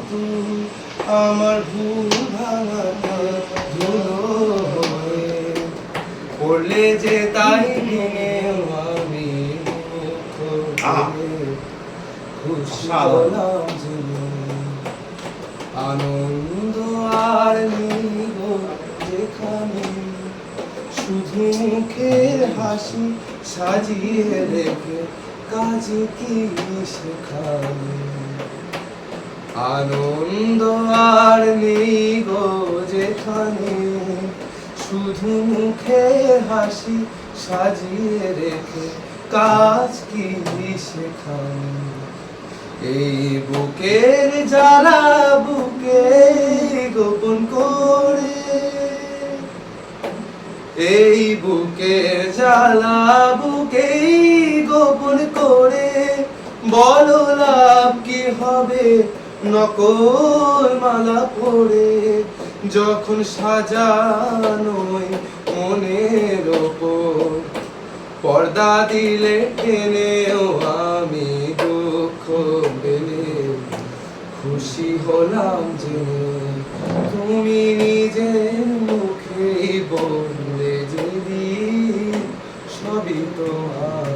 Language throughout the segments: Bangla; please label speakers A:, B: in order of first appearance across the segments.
A: তুমি আমার ভুল ভাঙাটা ধুলো হয়ে পড়লে যে তাই ভেঙেও আমি মুখ খুলে খুশি হলাম জেনে। আনন্দ আর নিব যেখানে শুধু মুখের হাসি সাজিয়ে রেখে কাজ কি সেখানে। আনন্দ আর নেই গো যেখানে শুধু মুখের হাসি সাজিয়ে রেখে কাজ কি সেখানে। এই বুকের জ্বালা বুকে গোপন করে, এই বুকের জ্বালা বুকে গোপন করে বলো লাভ কি হবে নকল মালা পরে। যখন সাজানোই মনের ওপর পর্দা দিলে টেনেও আমি দুঃখ পেলে খুশি হলাম জেনে। তুমি নিজের মুখেই বললে যদি সবই তোমার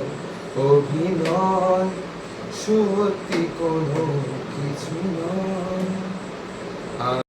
A: অভিনয়, সত্যি কোনো কিছু নয়।